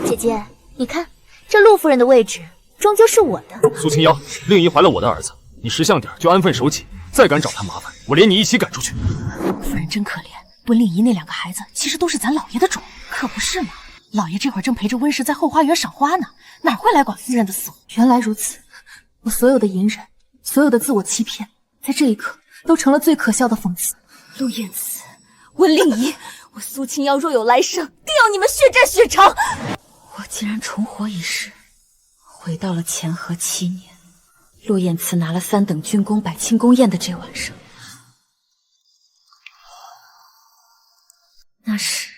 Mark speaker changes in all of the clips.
Speaker 1: 姐姐，你看，这陆夫人的位置终究是我的。
Speaker 2: 苏清瑶，令仪怀了我的儿子，你识相点就安分守己，再敢找他麻烦，我连你一起赶出去。
Speaker 3: 夫人真可怜，温令仪那2个孩子其实都是咱老爷的种，可不是吗？老爷这会儿正陪着温氏在后花园赏花呢，哪会来管夫人的死活？
Speaker 4: 原来如此，我所有的隐忍，所有的自我欺骗，在这一刻都成了最可笑的讽刺。
Speaker 3: 陆燕慈，温令仪，我苏清瑶若有来生，定要你们血债血偿！我竟然重活一世，回到了乾和7年，陆燕慈拿了3等军功摆庆功宴的这晚上。那时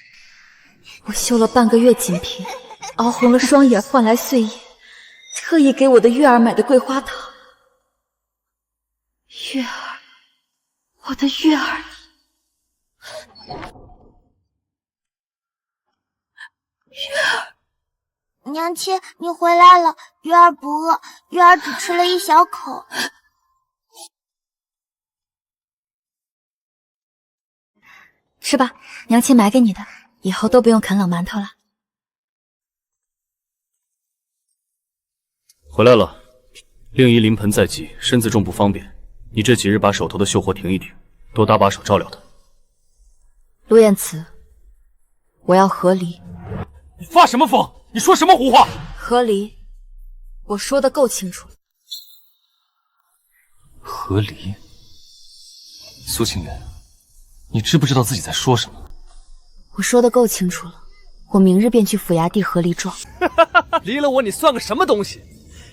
Speaker 3: 我修了半个月锦屏，熬红了双眼换来碎叶，特意给我的月儿买的桂花糖。月儿，我的月儿，月儿，
Speaker 1: 娘亲，你回来了，月儿不饿，月儿只吃了一小口。
Speaker 3: 吃吧，娘亲买给你的，以后都不用啃冷馒头了。
Speaker 2: 回来了，令仪临盆在即，身子重不方便，你这几日把手头的绣活停一停，多搭把手照料他。
Speaker 3: 陆燕慈，我要和离。
Speaker 2: 你发什么疯？你说什么胡话？
Speaker 3: 和离，我说的够清楚了。
Speaker 2: 和离？苏清源，你知不知道自己在说什么？
Speaker 3: 我说的够清楚了，我明日便去府衙递和离状。
Speaker 5: 离了我，你算个什么东西？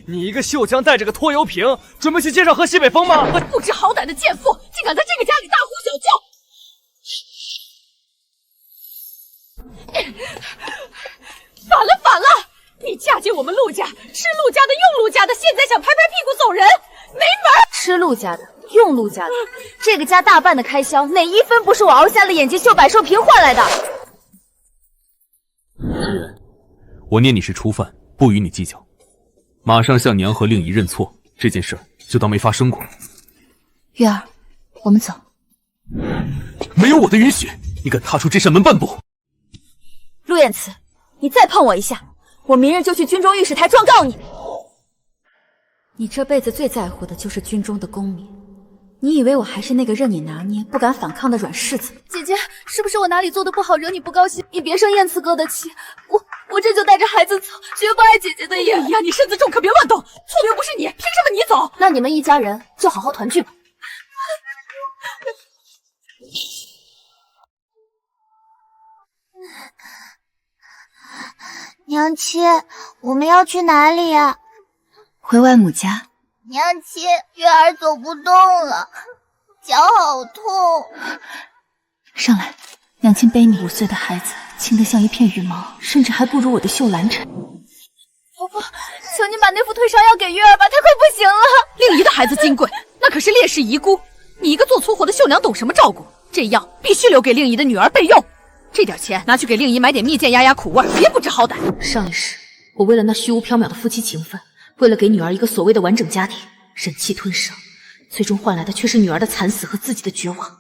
Speaker 5: 你一个绣江带着个拖油瓶，准备去街上喝西北风吗？
Speaker 3: 不知好歹的贱妇，竟敢在这个家里大呼小叫！反了反了！你嫁进我们陆家，吃陆家的，用陆家的，现在想拍拍屁股走人，没门！
Speaker 4: 吃陆家的，用陆家的，这个家大半的开销，哪一分不是我熬瞎了眼睛绣百寿瓶换来的？
Speaker 6: 夫人，我念你是初犯，不与你计较，马上向娘和令仪认错，这件事就当没发生过。
Speaker 4: 月儿，我们走。
Speaker 6: 没有我的允许，你敢踏出这扇门半步？
Speaker 4: 陆燕慈，你再碰我一下，我明日就去军中御史台状告你。
Speaker 3: 你这辈子最在乎的就是军中的功名，你以为我还是那个任你拿捏、不敢反抗的软柿子？
Speaker 4: 姐姐，是不是我哪里做的不好，惹你不高兴？你别生燕慈哥的气，我这就带着孩子走，绝不碍姐姐的眼。
Speaker 3: 哎呀，你身子重，可别乱动，错的又不是你，凭什么你走？
Speaker 4: 那你们一家人就好好团聚吧。
Speaker 1: 娘亲，我们要去哪里呀？
Speaker 3: 回外母家。
Speaker 1: 娘亲，月儿走不动了，脚好痛。
Speaker 4: 上来，娘亲背你5岁的孩子，轻得像一片羽毛，甚至还不如我的绣兰尘。婆婆，求您把那副退烧药给月儿吧，她快不行了。
Speaker 3: 令仪的孩子金贵，那可是烈士遗孤，你一个做粗活的绣娘懂什么照顾？这药必须留给令仪的女儿备用。这点钱拿去给令仪买点蜜饯压压苦味，别不知好歹。
Speaker 4: 上一世，我为了那虚无缥缈的夫妻情分，为了给女儿一个所谓的完整家庭，忍气吞声，最终换来的却是女儿的惨死和自己的绝望。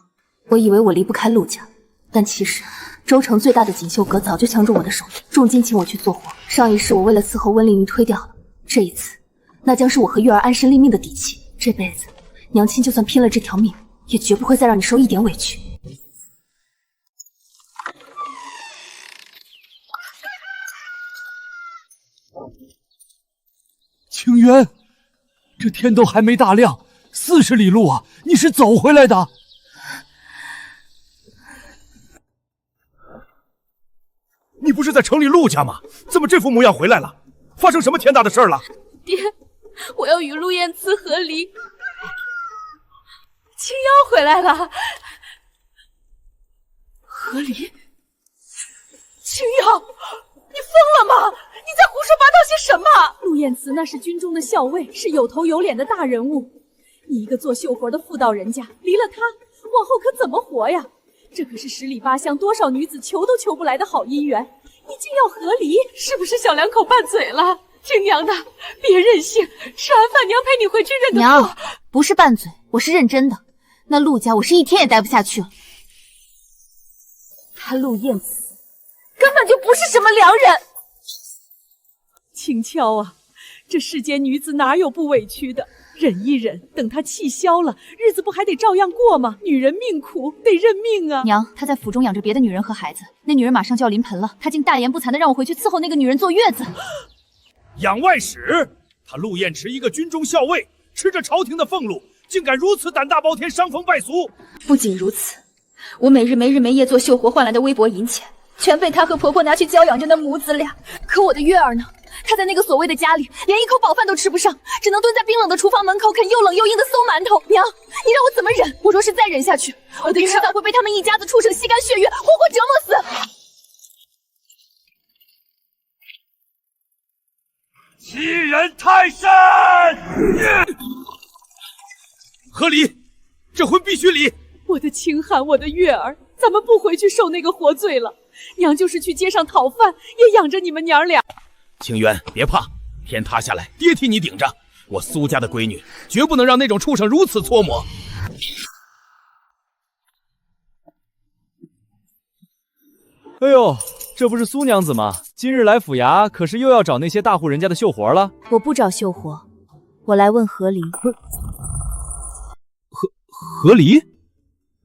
Speaker 4: 我以为我离不开陆家，但其实州城最大的锦绣阁早就抢中我的手里，重金请我去做活。上一世我为了伺候温令仪推掉了，这一次那将是我和月儿安身立命的底气。这辈子，娘亲就算拼了这条命，也绝不会再让你受一点委屈。
Speaker 7: 清渊，这天都还没大亮，40里路啊，你是走回来的？
Speaker 8: 你不是在城里陆家吗？怎么这副模样回来了？发生什么天大的事儿了？
Speaker 4: 爹，我要与陆燕慈和离。青妖回来了。和离？青妖，你疯了吗？你在胡说八道些什么？陆燕慈那是军中的校尉，是有头有脸的大人物。你一个做绣活的妇道人家，离了他，往后可怎么活呀？这可是10里8乡多少女子求都求不来的好姻缘，你竟要和离，是不是小两口拌嘴了？听娘的，别任性，吃完饭娘陪你回去认个错。娘，不是拌嘴，我是认真的。那陆家我是一天也待不下去了。他陆燕慈根本就不是什么良人。轻巧啊！这世间女子哪有不委屈的？忍一忍，等她气消了，日子不还得照样过吗？女人命苦，得认命啊！
Speaker 3: 娘，她在府中养着别的女人和孩子，那女人马上就要临盆了，她竟大言不惭的让我回去伺候那个女人坐月子。
Speaker 8: 养外史，他陆彦池一个军中校尉，吃着朝廷的俸禄，竟敢如此胆大包天，伤风败俗。
Speaker 3: 不仅如此，我每日没日没夜做绣活换来的微薄银钱，全被她和婆婆拿去娇养着那母子俩。可我的月儿呢？她在那个所谓的家里，连一口饱饭都吃不上，只能蹲在冰冷的厨房门口啃又冷又硬的馊馒头。娘，你让我怎么忍？我若是再忍下去，我的迟早会被他们一家子畜生吸干血液，活活折磨死。
Speaker 8: 欺人太甚！合理，这婚必须离。
Speaker 4: 我的清寒，我的月儿，咱们不回去受那个活罪了。娘就是去街上讨饭，也养着你们娘俩。
Speaker 8: 清渊，别怕，天塌下来，爹替你顶着。我苏家的闺女，绝不能让那种畜生如此搓磨。
Speaker 5: 哎呦，这不是苏娘子吗？今日来府衙，可是又要找那些大户人家的绣活了？
Speaker 3: 我不找绣活，我来问何离。
Speaker 7: 何离？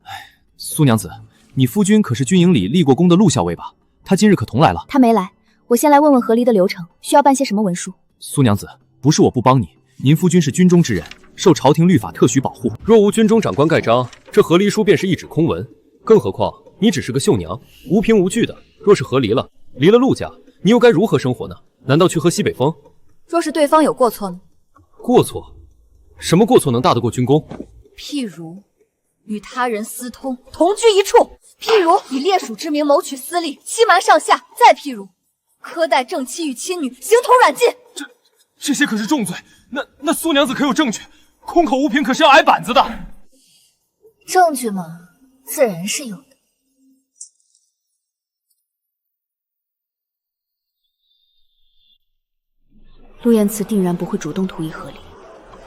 Speaker 7: 哎，苏娘子，你夫君可是军营里立过功的陆校尉吧？他今日可同来了？
Speaker 3: 他没来，我先来问问何离的流程，需要办些什么文书？
Speaker 7: 苏娘子，不是我不帮你，您夫君是军中之人，受朝廷律法特许保护。
Speaker 9: 若无军中长官盖章，这和离书便是一纸空文。更何况你只是个绣娘，无凭无据的。若是和离了陆家，你又该如何生活呢？难道去喝西北风？
Speaker 3: 若是对方有过错呢？
Speaker 9: 过错？什么过错能大得过军功？
Speaker 3: 譬如与他人私通，同居一处；譬如以猎属之名谋取私利，欺瞒上下；再譬如苛待正妻与亲女，形同软禁。
Speaker 8: 这些可是重罪，那苏娘子可有证据？空口无凭可是要挨板子的。
Speaker 3: 证据嘛，自然是有的。陆彦慈定然不会主动图议何离，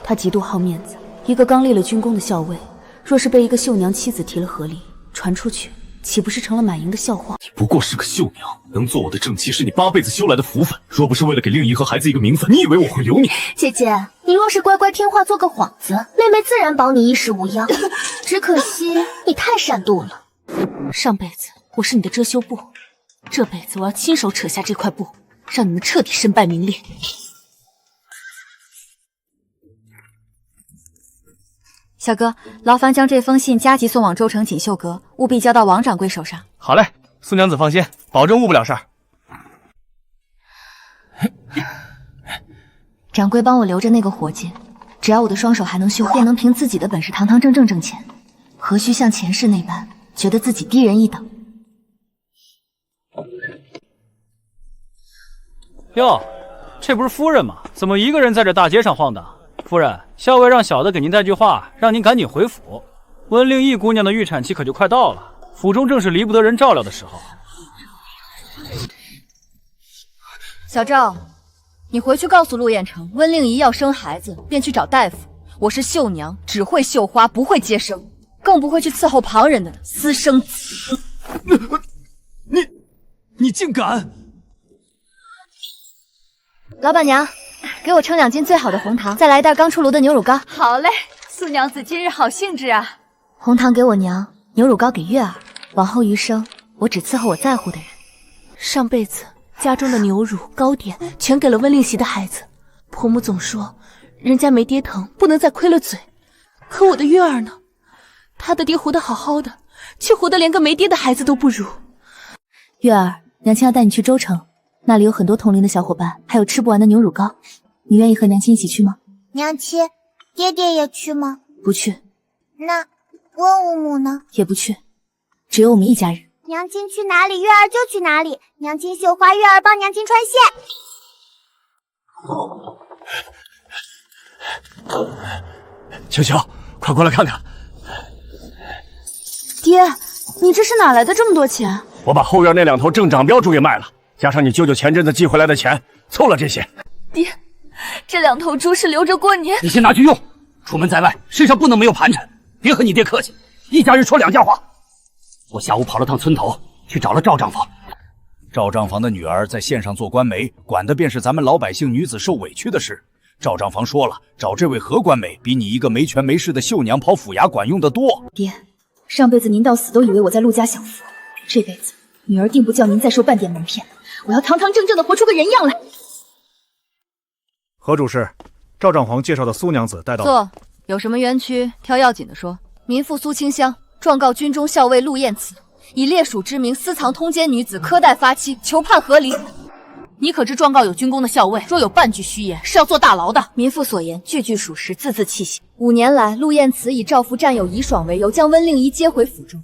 Speaker 3: 他极度好面子，一个刚立了军功的校尉，若是被一个绣娘妻子提了何离，传出去，岂不是成了满营的笑话？
Speaker 6: 你不过是个绣娘，能做我的正妻是你8辈子修来的福分。若不是为了给令仪和孩子一个名分，你以为我会留你？
Speaker 1: 姐姐，你若是乖乖听话，做个幌子，妹妹自然保你衣食无恙。只可惜你太善妒了。
Speaker 3: 上辈子我是你的遮羞布，这辈子我要亲手扯下这块布，让你们彻底身败名裂。小哥，劳烦将这封信加急送往州城锦绣阁，务必交到王掌柜手上。
Speaker 5: 好嘞，苏娘子放心，保证误不了事儿。
Speaker 3: 掌柜帮我留着那个活计，只要我的双手还能绣，便能凭自己的本事堂堂正正挣钱，何须像前世那般觉得自己低人一等？
Speaker 2: 哟，这不是夫人吗？怎么一个人在这大街上晃荡？夫人，校尉让小的给您带句话，让您赶紧回府。温令义姑娘的预产期可就快到了，府中正是离不得人照料的时候。
Speaker 3: 小赵，你回去告诉陆彦成，温令仪要生孩子，便去找大夫。我是绣娘，只会绣花，不会接生，更不会去伺候旁人的私生子。
Speaker 7: 你竟敢！
Speaker 3: 老板娘，给我称2斤最好的红糖，再来一袋刚出炉的牛乳膏。
Speaker 4: 好嘞，苏娘子今日好兴致啊！
Speaker 3: 红糖给我娘，牛乳膏给月儿，往后余生，我只伺候我在乎的人。
Speaker 4: 上辈子家中的牛乳糕点全给了温令席的孩子，婆母总说人家没爹疼，不能再亏了嘴。可我的月儿呢？她的爹活得好好的，却活得连个没爹的孩子都不如。
Speaker 3: 月儿，娘亲要带你去州城，那里有很多同龄的小伙伴，还有吃不完的牛乳膏，你愿意和娘亲一起去吗？
Speaker 1: 娘亲，爹爹也去吗？
Speaker 3: 不去。
Speaker 1: 那温无母呢？
Speaker 3: 也不去，只有我们一家人。
Speaker 1: 娘亲去哪里，月儿就去哪里。娘亲绣花，月儿帮娘亲穿线。
Speaker 8: 秋秋，快过来看看。
Speaker 4: 爹，你这是哪来的这么多钱？
Speaker 8: 我把后院那2头正长标猪给卖了，加上你舅舅前阵子寄回来的钱，凑了这些。
Speaker 4: 爹，这2头猪是留着过年。
Speaker 7: 你先拿去用，出门在外，身上不能没有盘缠。别和你爹客气，一家人说2家话。我下午跑了趟村头，去找了赵丈夫，
Speaker 8: 赵账房的女儿在县上做官媒，管的便是咱们老百姓女子受委屈的事。赵账房说了，找这位何官媒比你一个没权没势的绣娘跑府衙管用得多。
Speaker 3: 爹，上辈子您到死都以为我在陆家享福，这辈子女儿定不叫您再受半点蒙骗，我要堂堂正正的活出个人样来。
Speaker 10: 何主事，赵账房介绍的苏娘子带到。
Speaker 3: 坐，有什么冤屈，挑要紧的说。民妇苏清香状告军中校尉陆燕慈，以烈属之名私藏通奸女子，苛待发妻，求判和离。你可知状告有军功的校尉，若有半句虚言，是要坐大牢的。民妇所言句句属实，字字泣血。5年来，陆燕慈以照拂战友怡爽为由，将温令仪接回府中，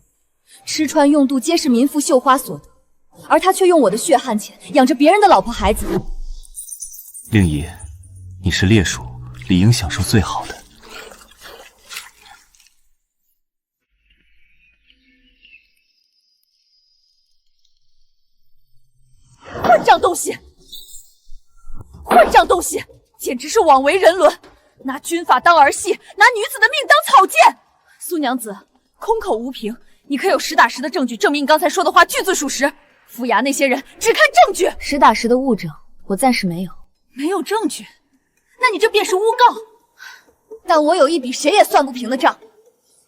Speaker 3: 吃穿用度皆是民妇绣花所得，而他却用我的血汗钱养着别人的老婆孩子。
Speaker 7: 令仪，你是烈属，理应享受最好的。
Speaker 4: 混账东西！混账东西！简直是枉为人伦，拿军法当儿戏，拿女子的命当草芥。苏娘子，空口无凭，你可有实打实的证据证明你刚才说的话句字属实？府衙那些人只看证据，
Speaker 3: 实打实的物证我暂时没有。
Speaker 4: 没有证据，那你这便是诬告。
Speaker 3: 但我有一笔谁也算不平的账。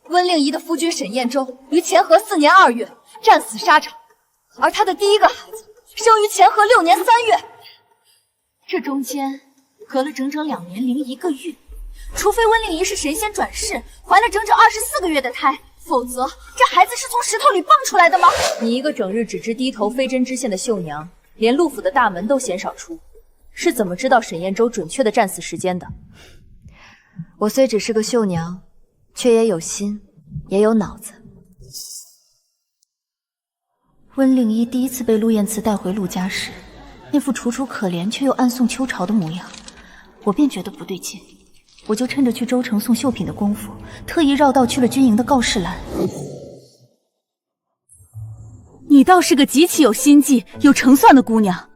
Speaker 3: 温令仪的夫君沈彦州于乾和4年2月战死沙场，而他的第一个孩子生于乾和6年3月，这中间隔了整整2年零1个月。除非温令仪是神仙转世，怀了整整24个月的胎，否则这孩子是从石头里蹦出来的吗？你一个整日只知低头飞针织线的绣娘，连陆府的大门都鲜少出，是怎么知道沈彦州准确的战死时间的？我虽只是个绣娘，却也有心，也有脑子。温令仪第一次被陆燕慈带回陆家时，那副楚楚可怜却又暗送秋潮的模样，我便觉得不对劲。我就趁着去州城送绣品的功夫，特意绕道去了军营的告示栏。
Speaker 4: 你倒是个极其有心计、有成算的姑娘，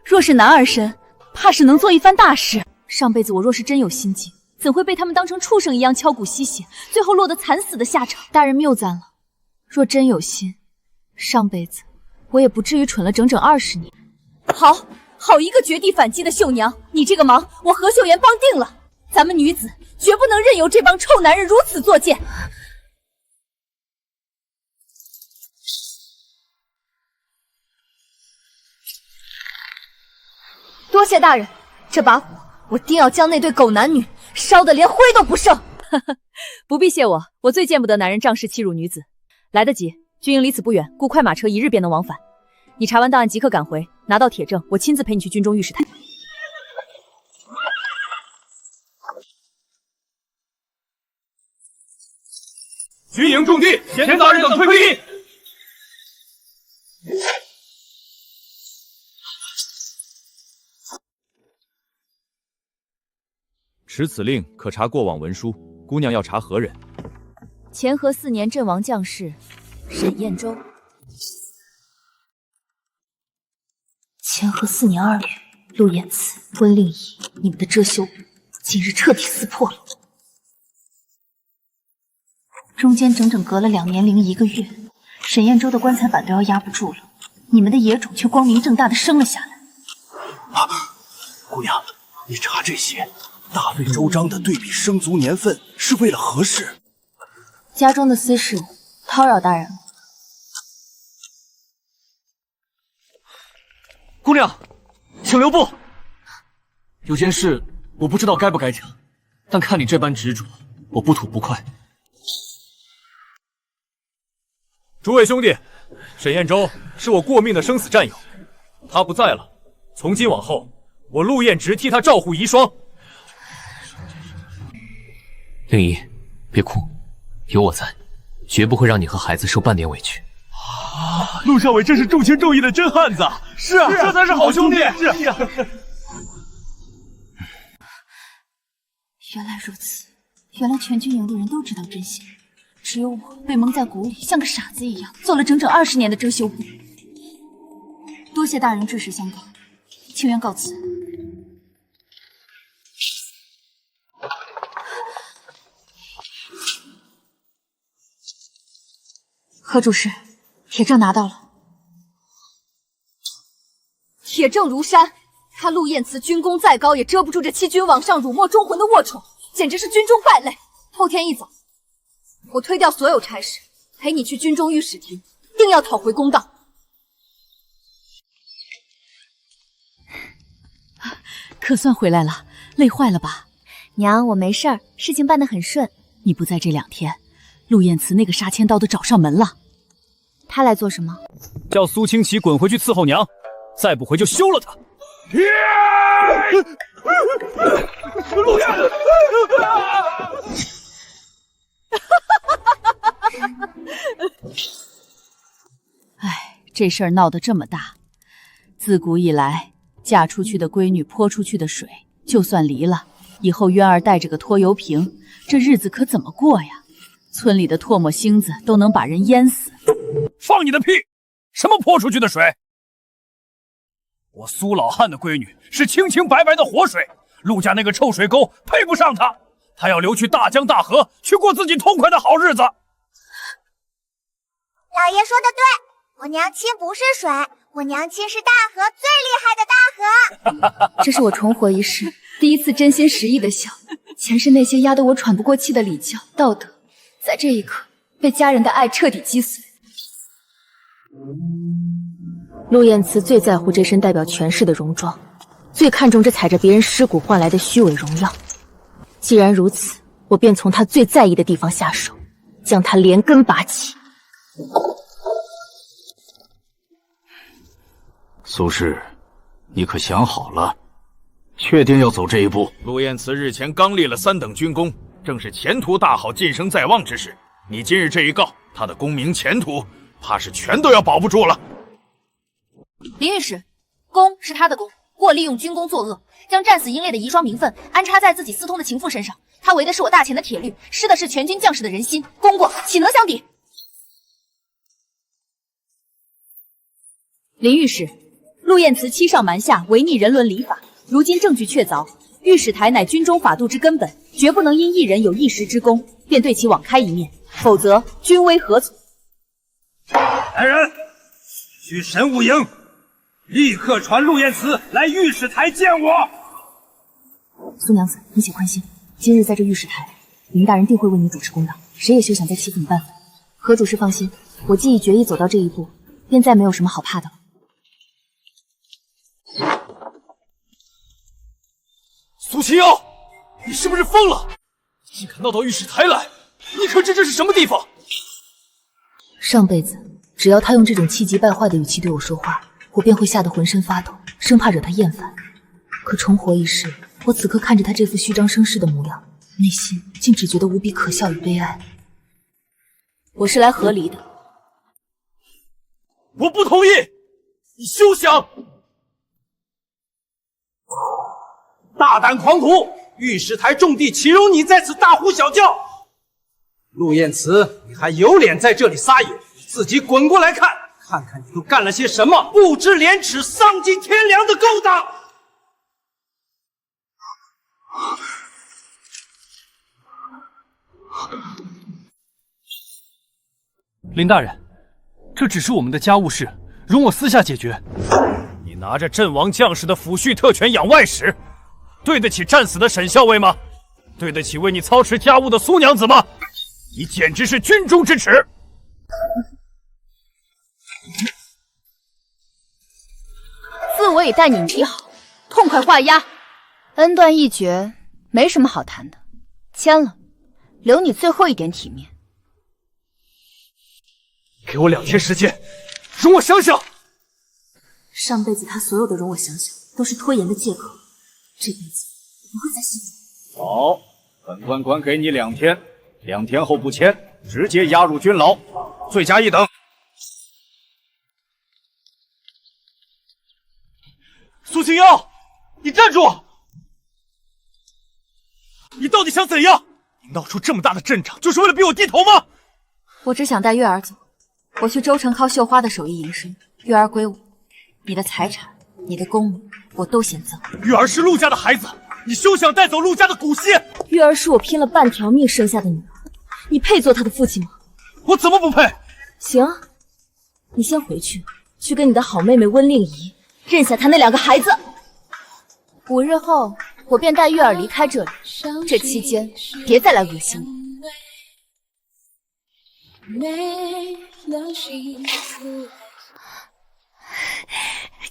Speaker 4: 若是男儿身，怕是能做一番大事。
Speaker 3: 上辈子我若是真有心计，怎会被他们当成畜生一样敲骨吸血，最后落得惨死的下场？大人谬赞了，若真有心，上辈子我也不至于蠢了整整20年。
Speaker 4: 好一个绝地反击的绣娘，你这个忙我何秀妍帮定了。咱们女子绝不能任由这帮臭男人如此作践。
Speaker 3: 多谢大人，这把火我定要将那对狗男女烧得连灰都不剩。
Speaker 4: 不必谢我，我最见不得男人仗势欺辱女子。来得及，军营离此不远，雇快马车1日便能往返。你查完档案即刻赶回，拿到铁证，我亲自陪你去军中御史台。
Speaker 5: 军营重地，田大人等退避。
Speaker 7: 持此令可查过往文书，姑娘要查何人？
Speaker 3: 乾和4年阵亡将士沈彦州。乾和4年2月，陆燕慈、温令仪，你们的遮羞布今日彻底撕破了。中间整整隔了2年零1个月，沈彦州的棺材板都要压不住了，你们的野种却光明正大的生了下来。
Speaker 8: 姑娘，你查这些，大费周章的对比生卒年份，是为了何事？
Speaker 3: 家中的私事，叨扰大人。
Speaker 5: 姑娘，请留步。有件事我不知道该不该讲，但看你这般执着，我不吐不快。
Speaker 6: 诸位兄弟，沈彦州是我过命的生死战友，他不在了，从今往后，我陆彦直替他照护遗孀。
Speaker 9: 令仪，别哭，有我在，绝不会让你和孩子受半点委屈。
Speaker 8: 陆校尉真是重情重义的真汉子。是啊，这才是好兄弟。是啊。
Speaker 3: 原来如此，原来全军营的人都知道真相，只有我被蒙在鼓里，像个傻子一样做了整整20年的遮羞布。多谢大人至实相告，情愿告辞。何主事，铁证拿到了。
Speaker 4: 铁证如山。他陆彦慈军功再高，也遮不住这欺君罔上、辱没忠魂的龌龊，简直是军中败类。后天一早，我推掉所有差事，陪你去军中御史庭，定要讨回公道。
Speaker 3: 可算回来了，累坏了吧？
Speaker 1: 娘，我没事儿，事情办得很顺。
Speaker 3: 你不在这2天，陆彦慈那个杀千刀的找上门了。
Speaker 1: 他来做什么？
Speaker 2: 叫苏清奇滚回去伺候娘，再不回就休了他。
Speaker 6: 陆燕，
Speaker 3: 哎，这事儿闹得这么大，自古以来，嫁出去的闺女泼出去的水，就算离了，以后渊儿带着个拖油瓶，这日子可怎么过呀？村里的唾沫星子都能把人淹死。
Speaker 8: 放你的屁！什么泼出去的水？我苏老汉的闺女是清清白白的活水，陆家那个臭水沟配不上她，她要流去大江大河，去过自己痛快的好日子。
Speaker 11: 老爷说的对，我娘亲不是水，我娘亲是大河，最厉害的大河。
Speaker 1: 这是我重活一世第一次真心实意的笑，前世那些压得我喘不过气的礼教道德，在这一刻被家人的爱彻底击碎。陆彦慈最在乎这身代表权势的戎装，最看重这踩着别人尸骨换来的虚伪荣耀。既然如此，我便从他最在意的地方下手，将他连根拔起。
Speaker 8: 苏轼，你可想好了？确定要走这一步？陆彦慈日前刚立了3等军功，正是前途大好、晋升在望之时。你今日这一告，他的功名前途，怕是全都要保不住了。
Speaker 4: 林御史，功是他的功，过利用军功作恶，将战死英烈的遗孀名分安插在自己私通的情妇身上。他围的是我大前的铁律，失的是全军将士的人心，功过岂能相抵？
Speaker 3: 林御史，陆彦慈欺上瞒下，违逆人伦礼法，如今证据确凿，御史台乃军中法度之根本，绝不能因一人有一时之功，便对其网开一面，否则军威何存？
Speaker 12: 来人，去神武营，立刻传陆彦慈来御史台见我。
Speaker 3: 苏娘子，你且宽心，今日在这御史台，林大人定会为你主持公道，谁也休想再欺负你半分。何主事放心，我既已决意走到这一步，便再没有什么好怕的了。
Speaker 6: 苏清瑶，你是不是疯了？竟敢闹到御史台来！你可知这是什么地方？
Speaker 3: 上辈子，只要他用这种气急败坏的语气对我说话，我便会吓得浑身发抖，生怕惹他厌烦。可重活一世，我此刻看着他这副虚张声势的模样，内心竟只觉得无比可笑与悲哀。我是来和离的。
Speaker 6: 我不同意！你休想！
Speaker 12: 大胆狂徒！御史台重地，岂容你在此大呼小叫？陆彦慈，你还有脸在这里撒野？你自己滚过来看，看看你都干了些什么不知廉耻、丧尽天良的勾当！
Speaker 2: 林大人，这只是我们的家务事，容我私下解决。
Speaker 6: 你拿着阵亡将士的抚恤特权养外史，对得起战死的沈校尉吗？对得起为你操持家务的苏娘子吗？你简直是军中之耻！
Speaker 1: 自我已待你极好，痛快画押，恩断义绝，没什么好谈的。签了，留你最后一点体面。
Speaker 6: 给我2天时间，容我想想。
Speaker 3: 上辈子他所有的容我想想，都是拖延的借口。这辈子不会再信你。
Speaker 8: 好，本官管给你2天，2天后不签，直接押入军牢，罪加1等。
Speaker 6: 苏清瑶，你站住！你到底想怎样？你闹出这么大的阵仗，就是为了逼我低头吗？
Speaker 3: 我只想带月儿走，我去州城靠绣花的手艺营生，月儿归我。你的财产，你的功名，我都先赠。
Speaker 6: 月儿是陆家的孩子，你休想带走陆家的骨息！
Speaker 3: 月儿是我拼了半条命生下的女儿，你配做她的父亲吗？
Speaker 6: 我怎么不配？
Speaker 3: 行，你先回去，去跟你的好妹妹温令仪认下他那2个孩子。
Speaker 1: 5日后，我便带月儿离开这里。这期间，别再来恶心我。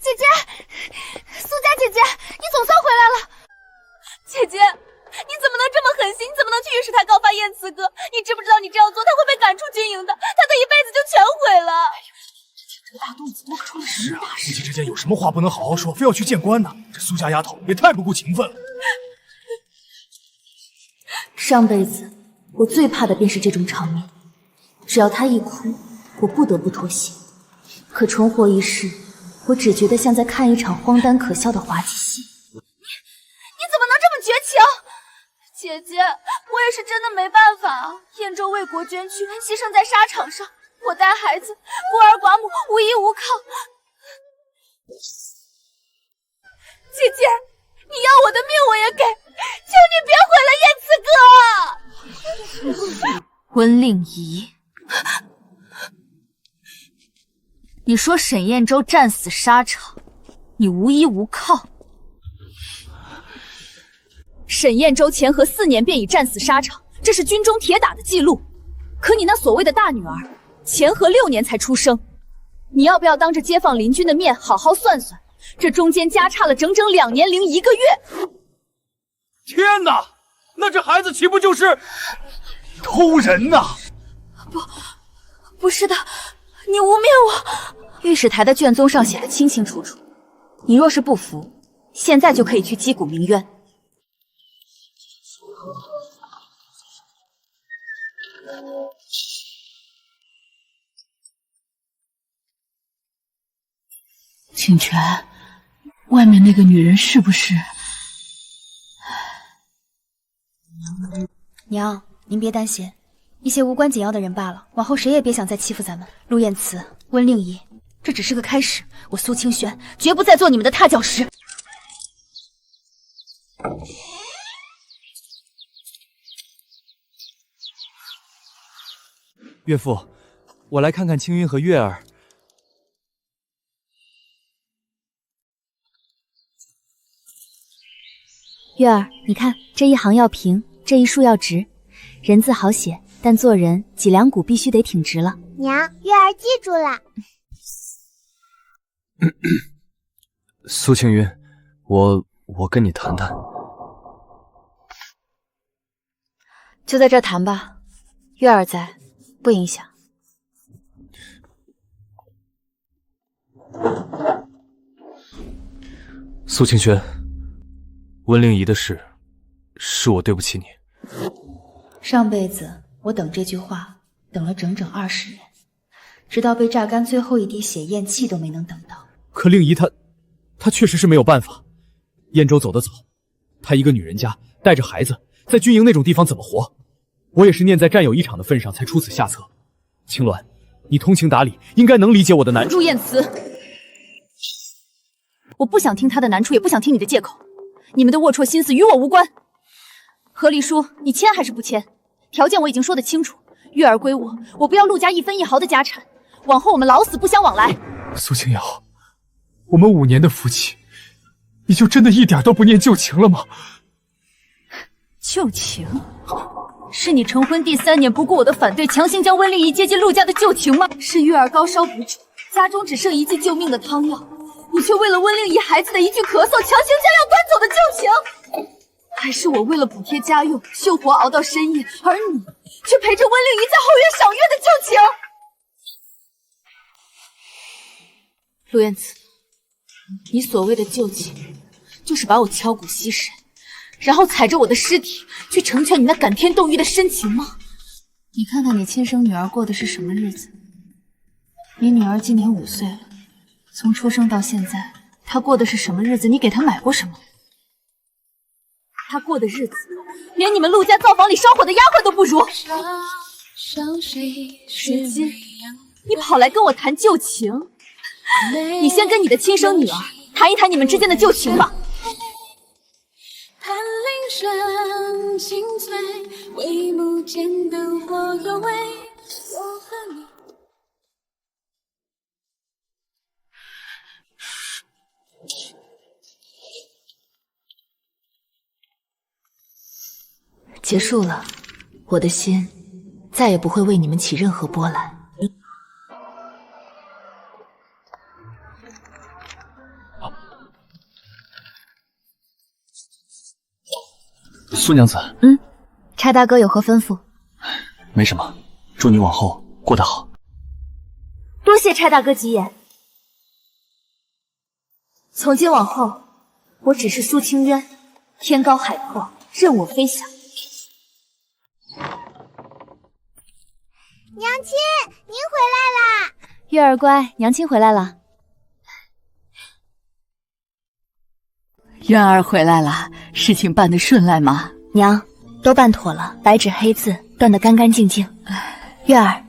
Speaker 4: 姐姐，苏家姐姐，你总算回来了。姐姐，你怎么能这么狠心？你怎么能去御史台告发燕慈哥？你知不知道你这样做他会被赶出军营的，他的一辈子就全毁了。
Speaker 13: 这个大肚子怎么可能是啊？夫妻之间有什么话不能好好说，非要去见官呢？这苏家丫头也太不顾情分了。
Speaker 1: 上辈子我最怕的便是这种场面，只要她一哭，我不得不妥协。可重活一世，我只觉得像在看一场荒诞可笑的滑稽戏。
Speaker 4: 你怎么能这么绝情？姐姐，我也是真的没办法啊！燕州为国捐躯，牺牲在沙场上，我带孩子，孤儿寡母，无依无靠。姐姐，你要我的命我也给，求你别毁了燕慈哥！
Speaker 1: 温令仪，你说沈燕州战死沙场，你无依无靠。
Speaker 4: 沈燕州前和4年便已战死沙场，这是军中铁打的记录。可你那所谓的大女儿，前和6年才出生，你要不要当着街坊邻居的面好好算算，这中间加差了整整2年零1个月。
Speaker 6: 天哪，那这孩子岂不就是偷人呐？
Speaker 4: 不是的，你污蔑我！
Speaker 1: 御史台的卷宗上写的清清楚楚，你若是不服，现在就可以去击鼓鸣冤。
Speaker 4: 清泉，外面那个女人是不是？
Speaker 14: 娘，您别担心，一些无关紧要的人罢了，往后谁也别想再欺负咱们。陆燕慈、温令仪，这只是个开始，我苏清轩绝不再做你们的踏脚石。
Speaker 7: 岳父，我来看看青云和月儿。
Speaker 14: 月儿，你看这一行要平，这一竖要直，人字好写，但做人脊梁骨必须得挺直了。
Speaker 11: 娘，月儿记住了。
Speaker 7: 苏青云，我跟你谈谈。
Speaker 1: 就在这谈吧，月儿在，不影响。
Speaker 7: 苏清轩，温令仪的事，是我对不起你。
Speaker 14: 上辈子我等这句话等了整整20年，直到被榨干最后一滴血咽气都没能等到。
Speaker 7: 可令仪她确实是没有办法。燕州走得早，她一个女人家带着孩子，在军营那种地方怎么活？我也是念在战友一场的份上才出此下策。青鸾，你通情达理，应该能理解我的难处。
Speaker 4: 陆燕慈，我不想听他的难处，也不想听你的借口。你们的龌龊心思与我无关。和离书，你签还是不签？条件我已经说得清楚，月儿归我，我不要陆家1分1毫的家产，往后我们老死不相往来。
Speaker 13: 苏清瑶，我们5年的夫妻，你就真的一点都不念旧情了吗？
Speaker 4: 旧情？是你成婚第3年不顾我的反对，强行将温令仪接进陆家的旧情吗？是月儿高烧不治，家中只剩1剂救命的汤药，你却为了温令仪孩子的一句咳嗽，强行将药端走的旧情？还是我为了补贴家用，绣活熬到深夜，而你却陪着温令仪在后院赏月的旧情？陆燕慈，你所谓的旧情，就是把我敲骨吸神，然后踩着我的尸体去成全你那感天动地的深情吗？
Speaker 14: 你看看你亲生女儿过的是什么日子？你女儿今年5岁了，从出生到现在，她过的是什么日子？你给她买过什么？
Speaker 4: 她过的日子，连你们陆家灶房里烧火的丫鬟都不如。如今你跑来跟我谈旧情，你先跟你的亲生女儿谈一谈你们之间的旧情吧。
Speaker 15: 声清脆，微幕间灯火幽微，我和你。
Speaker 1: 结束了，我的心再也不会为你们起任何波澜。
Speaker 5: 苏娘子，
Speaker 14: 差大哥有何吩咐？
Speaker 5: 没什么，祝你往后过得好。
Speaker 1: 多谢差大哥吉言。从今往后，我只是苏清渊，天高海阔，任我飞翔。
Speaker 11: 娘亲，您回来啦！
Speaker 14: 月儿乖，娘亲回来了。
Speaker 3: 渊儿回来了，事情办得顺来吗？
Speaker 1: 娘，都办妥了，白纸黑字，断得干干净净。月儿，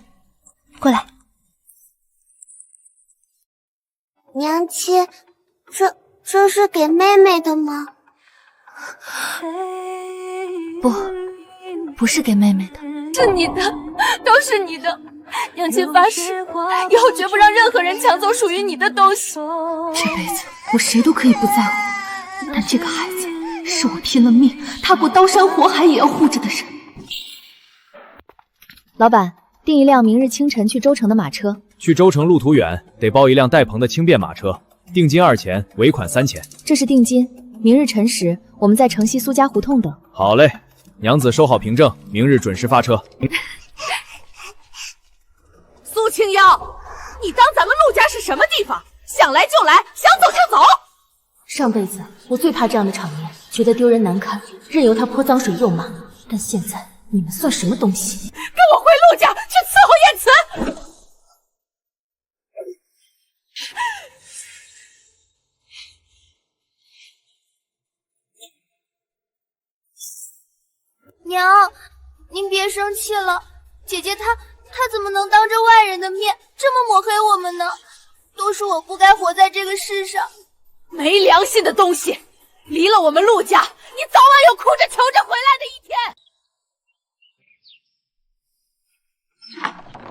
Speaker 1: 过来。
Speaker 11: 娘亲，这是给妹妹的吗？
Speaker 1: 不是给妹妹的，
Speaker 4: 是你的，都是你的。娘亲发誓，以后绝不让任何人抢走属于你的东西。
Speaker 1: 这辈子我谁都可以不在乎，但这个孩子是我拼了命踏过刀山火海也要护着的人。
Speaker 14: 老板，订一辆明日清晨去州城的马车。
Speaker 7: 去州城路途远，得包一辆带棚的轻便马车，定金2000，尾款3000。
Speaker 14: 这是定金，明日辰时我们在城西苏家胡同等。
Speaker 7: 好嘞，娘子收好凭证，明日准时发车。
Speaker 4: 苏清瑶，你当咱们陆家是什么地方？想来就来，想走就走。
Speaker 1: 上辈子我最怕这样的场面，觉得丢人难看，任由他泼脏水욕骂。但现在你们算什么东西？
Speaker 4: 跟我回陆家去伺候燕慈。
Speaker 11: 娘，您别生气了，姐姐她怎么能当着外人的面这么抹黑我们呢？都是我不该活在这个世上。
Speaker 4: 没良心的东西，离了我们陆家，你早晚有哭着求着回来的一天。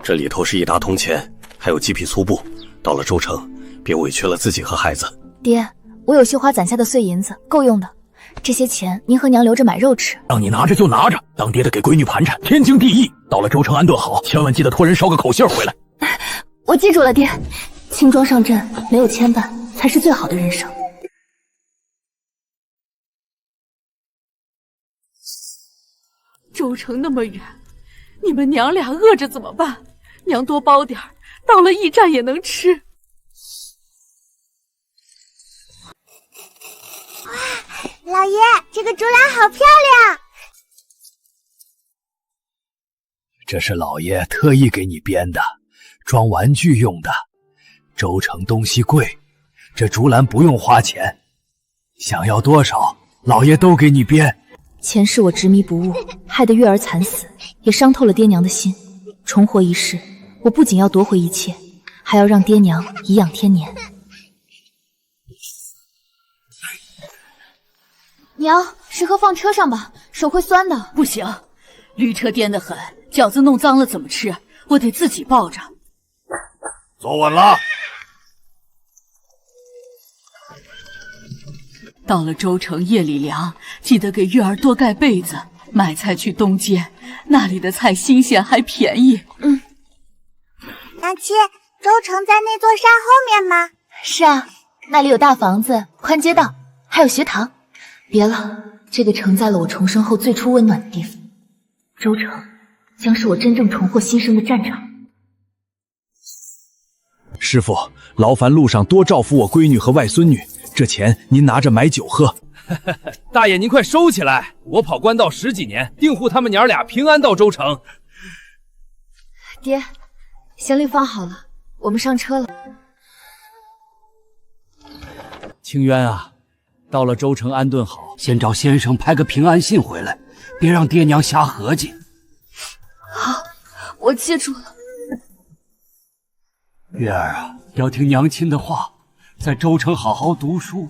Speaker 16: 这里头是一大桶钱，还有几匹粗布。到了州城，别委屈了自己和孩子。
Speaker 14: 爹，我有绣花攒下的碎银子，够用的。这些钱您和娘留着买肉吃。
Speaker 8: 让你拿着就拿着，当爹的给闺女盘缠，天经地义。到了州城安顿好，千万记得托人捎个口信回来。
Speaker 1: 我记住了，爹。轻装上阵，没有牵绊，才是最好的人生。
Speaker 4: 州城那么远，你们娘俩饿着怎么办？娘多包点儿，到了驿站也能吃。
Speaker 11: 哇，老爷，这个竹篮好漂亮！
Speaker 17: 这是老爷特意给你编的，装玩具用的。州城东西贵，这竹篮不用花钱，想要多少，老爷都给你编。
Speaker 14: 前世我执迷不悟，害得月儿惨死，也伤透了爹娘的心。重活一世，我不仅要夺回一切，还要让爹娘颐养天年。
Speaker 3: 娘，食盒放车上吧，手会酸的。
Speaker 4: 不行，驴车颠得很，饺子弄脏了怎么吃？我得自己抱着。
Speaker 8: 坐稳了。
Speaker 4: 到了州城夜里凉，记得给月儿多盖被子。买菜去东街，那里的菜新鲜还便宜。
Speaker 11: 娘亲，州城在那座山后面吗？
Speaker 1: 是啊，那里有大房子、宽街道，还有学堂。别了，这个承载了我重生后最初温暖的地方。州城将是我真正重获新生的战场。
Speaker 7: 师傅，劳烦路上多照拂我闺女和外孙女，这钱您拿着买酒喝。
Speaker 9: 大爷您快收起来，我跑官道10几年，定护他们娘俩平安到州城。
Speaker 14: 爹，行李放好了，我们上车了。
Speaker 7: 清渊啊，到了州城安顿好，
Speaker 17: 先找先生拍个平安信回来，别让爹娘瞎合计。
Speaker 4: 好，我记住了。
Speaker 17: 月儿啊，要听娘亲的话，在州城好好读书。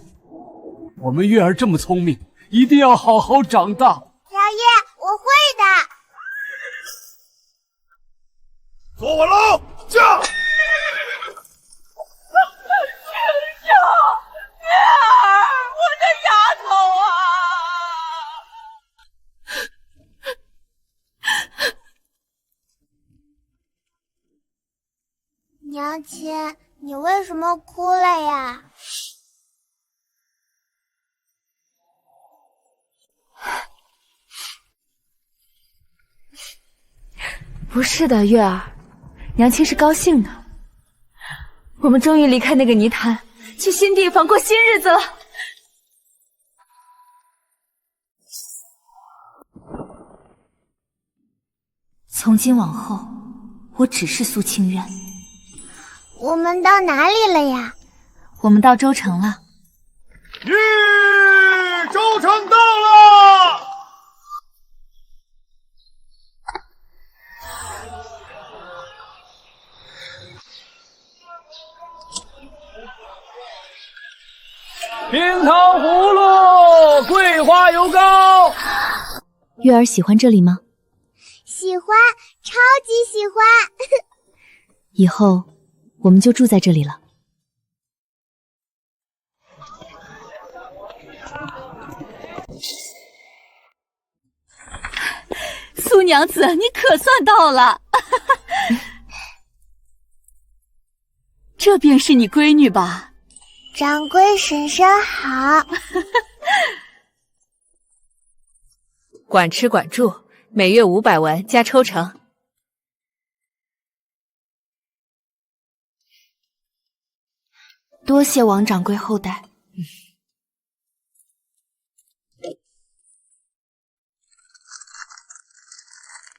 Speaker 17: 我们月儿这么聪明，一定要好好长大。
Speaker 11: 老爷，我会的。
Speaker 8: 坐稳喽，驾！
Speaker 4: 清瑶，月儿，我的丫头啊！
Speaker 11: 娘亲，你为什么哭了呀？
Speaker 3: 不是的，月儿，娘亲是高兴的。我们终于离开那个泥潭，去新地方过新日子了。从今往后，我只是苏清渊。
Speaker 11: 我们到哪里了呀？
Speaker 3: 我们到州城了。
Speaker 6: 州城到了！
Speaker 2: 冰糖葫芦，桂花油糕。
Speaker 1: 月儿喜欢这里吗？
Speaker 11: 喜欢，超级喜欢。
Speaker 1: 以后我们就住在这里了。
Speaker 4: 苏娘子，你可算到了。这便是你闺女吧？
Speaker 11: 掌柜婶婶好。
Speaker 4: 管吃管住，每月500文加抽成。
Speaker 3: 多谢王掌柜厚待。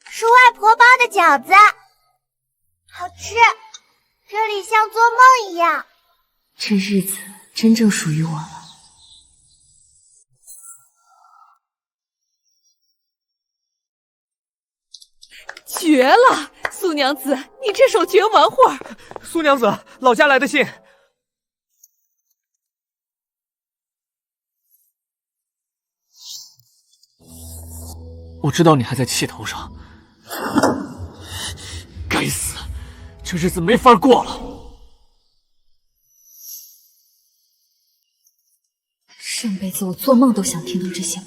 Speaker 11: 是外婆包的饺子，好吃，这里像做梦一样。
Speaker 3: 这日子真正属于我了。
Speaker 4: 绝了，苏娘子，你这手绝完活。
Speaker 7: 苏娘子，老家来的信。
Speaker 5: 我知道你还在气头上，该死，这日子没法过了。
Speaker 3: 上辈子我做梦都想听到这些话。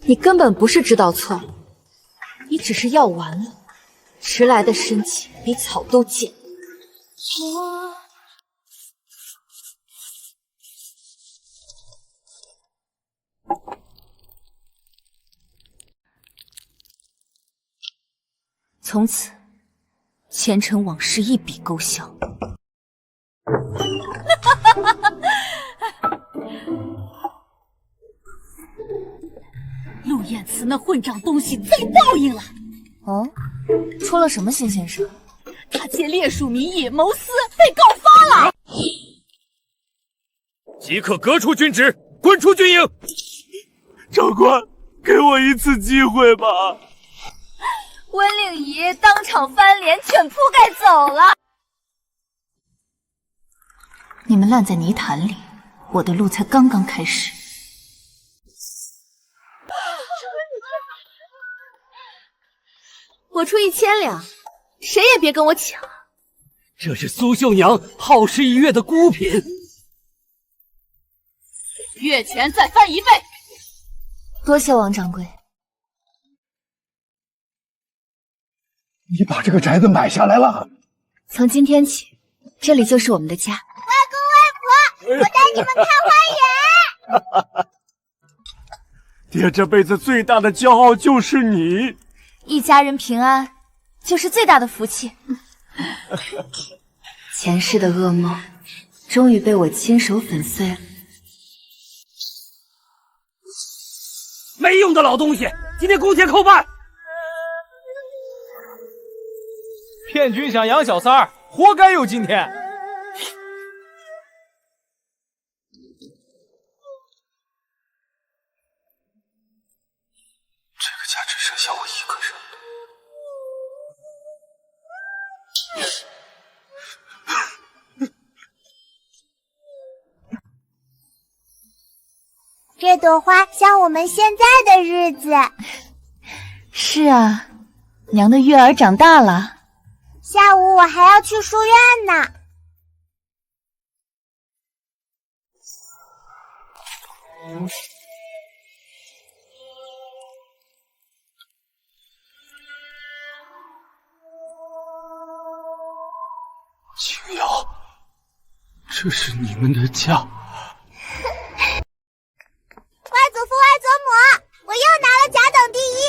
Speaker 3: 你根本不是知道错了，你只是要完了，迟来的深情比草都贱。从此，前尘往事一笔勾销。
Speaker 4: 陆彦慈那混账东西遭报应了。
Speaker 3: 哦，出了什么新鲜事？
Speaker 4: 他借猎鼠名义谋私，被告发了。
Speaker 6: 即刻革除军职，滚出军营！
Speaker 12: 长官，给我一次机会吧。
Speaker 3: 温令仪当场翻脸，卷铺盖走了。你们烂在泥潭里，我的路才刚刚开始。
Speaker 4: 我出1000两，谁也别跟我抢。
Speaker 12: 这是苏秀娘耗时1月的孤品，
Speaker 4: 月钱再翻1倍。
Speaker 3: 多谢王掌柜。
Speaker 13: 你把这个宅子买下来了？
Speaker 3: 从今天起，这里就是我们的家。
Speaker 11: 外公外婆，我带你们看花园。
Speaker 12: 爹这辈子最大的骄傲就是你。
Speaker 3: 一家人平安，就是最大的福气。前世的噩梦，终于被我亲手粉碎了。
Speaker 12: 没用的老东西，今天工钱扣半。
Speaker 2: 骗君想养小三儿，活该有今天。
Speaker 16: 这个家只剩下我一个人。
Speaker 11: 这朵花像我们现在的日子。
Speaker 3: 是啊，娘的月儿长大了。
Speaker 11: 下午我还要去书院呢。
Speaker 5: 这是你们的家。
Speaker 11: 外祖父、外祖母，我又拿了甲等第一。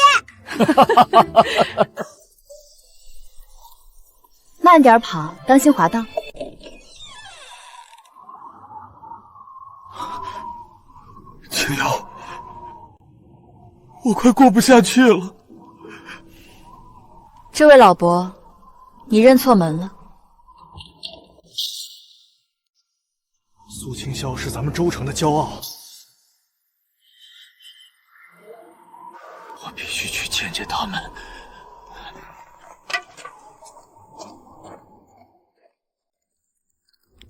Speaker 3: 慢点跑，当心滑道。
Speaker 5: 青瑶，我快过不下去了。
Speaker 3: 这位老伯，你认错门了。
Speaker 13: 苏清霄是咱们州城的骄傲，
Speaker 5: 我必须去见见他们。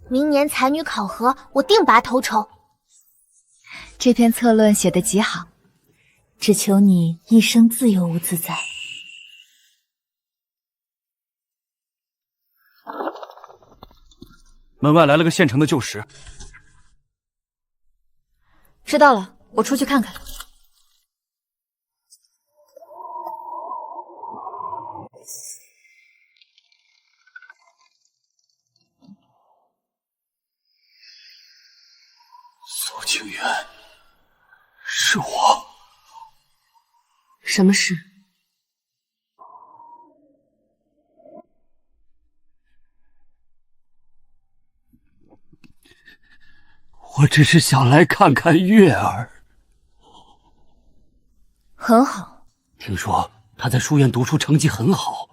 Speaker 11: 明年才女考核，我定拔头筹。
Speaker 3: 这篇策论写得极好，只求你一生自由无自在。
Speaker 2: 门外来了个现成的旧识。
Speaker 3: 知道了，我出去看看。
Speaker 5: 苏清源，是我。
Speaker 3: 什么事？
Speaker 5: 我只是想来看看月儿。
Speaker 3: 很好。
Speaker 5: 听说他在书院读书成绩很好。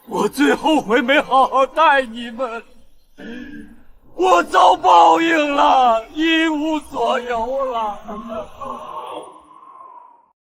Speaker 5: 我最后悔没好好待你们，我遭报应了，一无所有了。